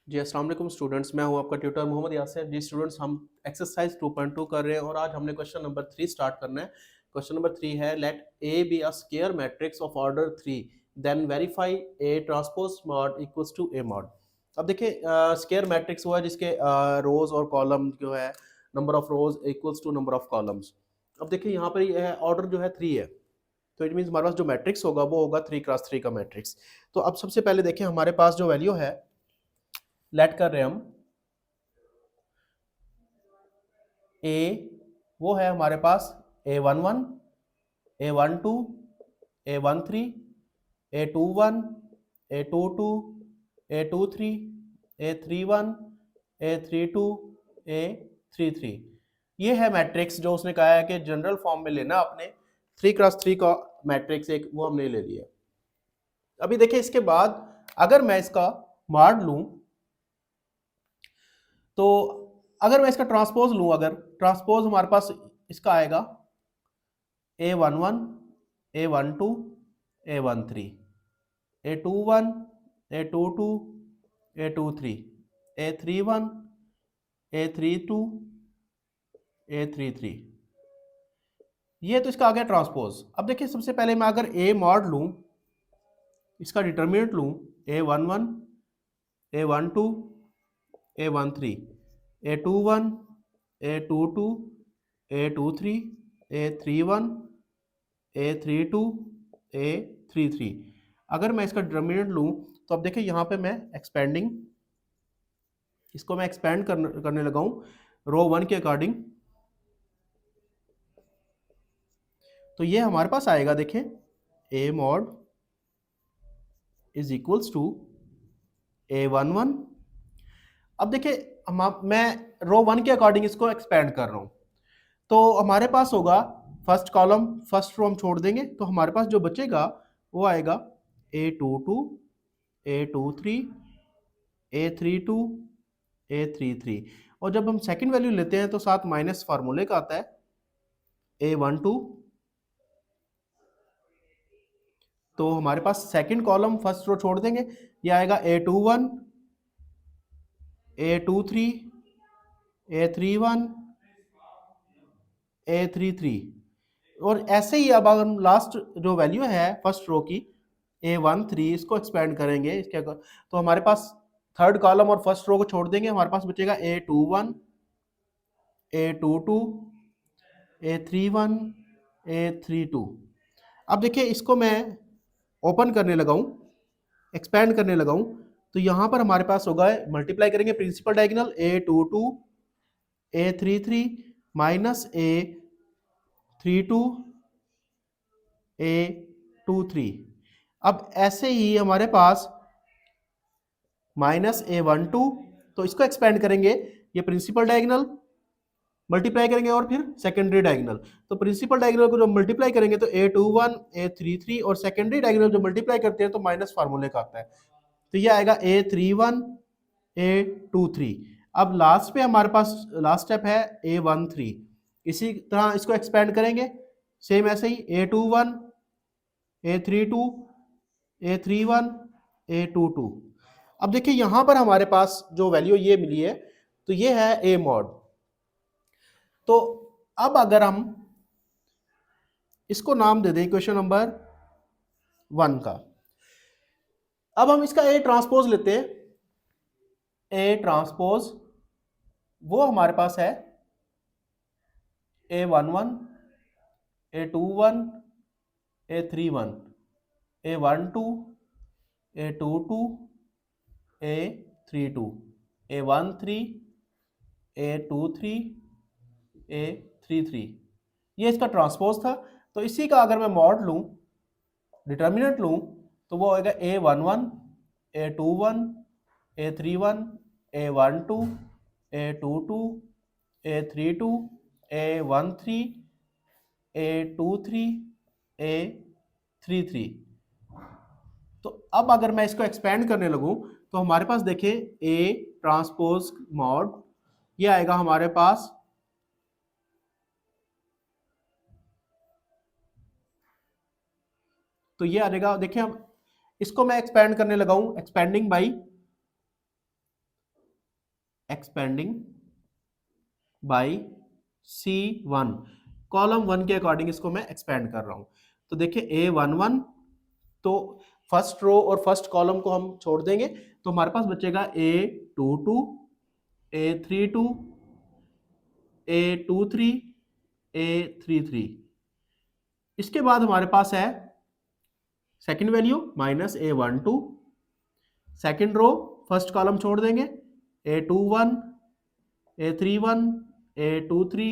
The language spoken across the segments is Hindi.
जी अस्सलाम वालेकुम स्टूडेंट्स, मैं हूं आपका ट्यूटर मोहम्मद यासिर। जी स्टूडेंट्स, हम एक्सरसाइज 2.2 कर रहे हैं और आज हमने क्वेश्चन नंबर 3 स्टार्ट करना है। क्वेश्चन नंबर 3 है, let A B a square matrix of order 3, then verify A transpose mod equals to A mod. अब देखिए, स्क्वायर मैट्रिक्स हुआ जिसके रोज और कॉलम जो है, number of rows equals to number of columns. अब देखिए यहाँ पर ये ऑर्डर जो है 3 है, तो इट मीन्स हमारे पास जो मैट्रिक्स होगा वो होगा 3x3 का मैट्रिक्स। तो अब सबसे पहले देखिए हमारे पास जो वैल्यू है, लेट कर रहे हैं हम ए, वो है हमारे पास A11, A12, A13, A21, A22, A23, A31, A32, A33। ये है मैट्रिक्स जो उसने कहा है कि जनरल फॉर्म में लेना आपने। 3x3 का मैट्रिक्स एक वो हमने ले लिया। अभी देखिए इसके बाद अगर मैं इसका मॉड लूं, तो अगर मैं इसका ट्रांसपोज लूं, अगर ट्रांसपोज हमारे पास इसका आएगा A11, A12, A13, A21, A22, A23, A31, A32, A33। ये तो इसका आ गया ट्रांसपोज। अब देखिए सबसे पहले मैं अगर A मॉड लूं, इसका डिटर्मिनेंट लूं, A11, A12, A13, A21, A22, A23, A31, A32, A33। अगर मैं इसका डिटर्मिनेंट लूं, तो अब देखिए यहाँ पे मैं एक्सपेंडिंग, इसको मैं एक्सपेंड करने लगा हूं रो 1 के अकॉर्डिंग। तो ये हमारे पास आएगा, देखिए A mod is equals to A11। अब देखिए मैं रो 1 के अकॉर्डिंग इसको एक्सपेंड कर रहा हूं, तो हमारे पास होगा फर्स्ट कॉलम, फर्स्ट रो हम छोड़ देंगे, तो हमारे पास जो बचेगा वो आएगा A22, A23, A32, A33। और जब हम सेकंड वैल्यू लेते हैं तो साथ माइनस फार्मूले का आता है A12। तो हमारे पास सेकंड कॉलम फर्स्ट रो छोड़ देंगे, ये आएगा A21, A23, A31, A33। और ऐसे ही अब हम लास्ट जो वैल्यू है फर्स्ट रो की A13, इसको एक्सपेंड करेंगे इसके तो हमारे पास थर्ड कॉलम और फर्स्ट रो को छोड़ देंगे, हमारे पास बचेगा A21, A22, A31, A32। अब देखिए इसको मैं ओपन करने लगा हूं, एक्सपेंड करने लगा हूं, तो यहां पर हमारे पास होगा, मल्टीप्लाई करेंगे principal diagonal A22, A33 minus A32, A23। अब ऐसे ही हमारे पास माइनस A12, तो इसको एक्सपेंड करेंगे, ये प्रिंसिपल डायगोनल मल्टीप्लाई करेंगे और फिर सेकेंडरी डायगोनल। तो प्रिंसिपल डायगोनल को जो मल्टीप्लाई करेंगे तो A21, A33, और सेकेंडरी डायगोनल जो मल्टीप्लाई करते हैं तो माइनस फार्मूले का आता है, तो ये आएगा A31, A23। अब लास्ट पे हमारे पास लास्ट स्टेप है A13, इसी तरह इसको एक्सपेंड करेंगे सेम ऐसे ही A21, A32, A31, A22। अब देखिए यहां पर हमारे पास जो वैल्यू ये मिली है, तो ये है A मॉड। तो अब अगर हम इसको नाम दे दें इक्वेशन नंबर 1 का, अब हम इसका A ट्रांसपोज लेते हैं। A ट्रांसपोज वो हमारे पास है A11, A21, A31, A12, A22, A32, A13, A23, A33। ये इसका ट्रांसपोज था। तो इसी का अगर मैं मॉड लूं, डिटर्मिनेंट लूं, तो वो होगा A11, A21, A31, A12, A22, A32, A13, A23, A33। तो अब अगर मैं इसको एक्सपेंड करने लगूं, तो हमारे पास देखिए A ट्रांसपोज मॉड, ये आएगा हमारे पास तो ये आ जाएगा। देखिए अब इसको मैं एक्सपेंड करने लगा हूं, expanding by expanding by C1, column 1 के अकॉर्डिंग इसको मैं एक्सपेंड कर रहा हूं। तो देखिए A11, तो फर्स्ट रो और फर्स्ट कॉलम को हम छोड़ देंगे, तो हमारे पास बचेगा A22, A32, A23, A33। इसके बाद हमारे पास है second value minus A12, second row first column छोड़ देंगे, A21, A31, A23,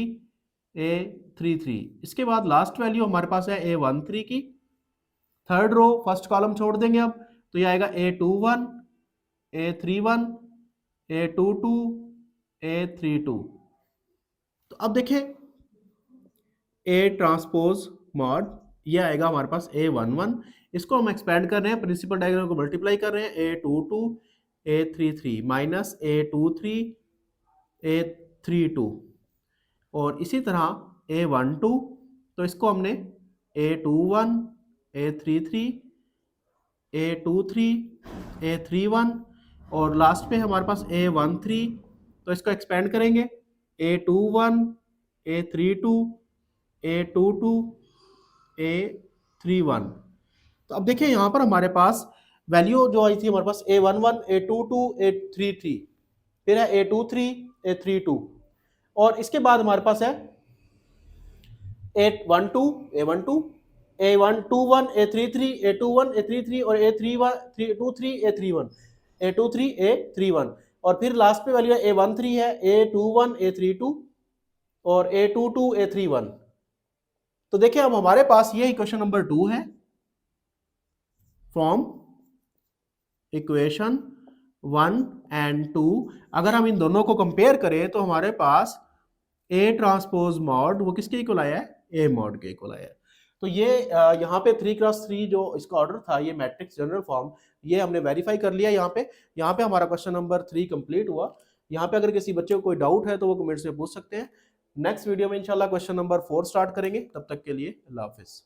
A33। इसके बाद लास्ट वैल्यू हमारे पास है A13 की, थर्ड रो फर्स्ट कॉलम छोड़ देंगे अब, तो ये आएगा A21, A31, A22, A32। तो अब देखिए A ट्रांसपोज मॉड, ये आएगा हमारे पास A11, इसको हम एक्सपेंड कर रहे हैं, प्रिंसिपल डायग्राम को मल्टीप्लाई कर रहे हैं, A22, A33 minus A23, A32, और इसी तरह A12, तो इसको हमने A21, A33, A23, A31, और लास्ट पे हमारे पास A13, तो इसको एक्सपेंड करेंगे, A21, A32, A22, A31। तो अब देखिए यहाँ पर हमारे पास वैल्यू जो आई थी हमारे पास A11, A22, A33, फिर है A23, A32, और इसके बाद हमारे पास है A12, A12, A121, A33, A21, A33, और A23, A31, A23, A31, और फिर लास्ट पे वैल्यू है A13 है, A21, A32, और A22, A31। तो देखिए अब हमारे पास ये इक्वेशन नंबर 2 है फ्रॉम इक्वेशन 1 एंड 2। अगर हम इन दोनों को कंपेयर करें तो हमारे पास A ट्रांसपोज मॉड वो किसके इक्वल आया है, A मॉड के इक्वल आया है। तो ये यहाँ पे 3x3 जो इसका ऑर्डर था, ये मैट्रिक्स जनरल फॉर्म, ये हमने वेरीफाई कर लिया। यहाँ पे हमारा क्वेश्चन नंबर 3 कंप्लीट हुआ। यहाँ पे अगर किसी बच्चे को कोई डाउट है तो वो कमेंट्स में पूछ सकते हैं। नेक्स्ट वीडियो में इंशाल्लाह क्वेश्चन नंबर 4 स्टार्ट करेंगे। तब तक के लिए अल्लाह हाफिज।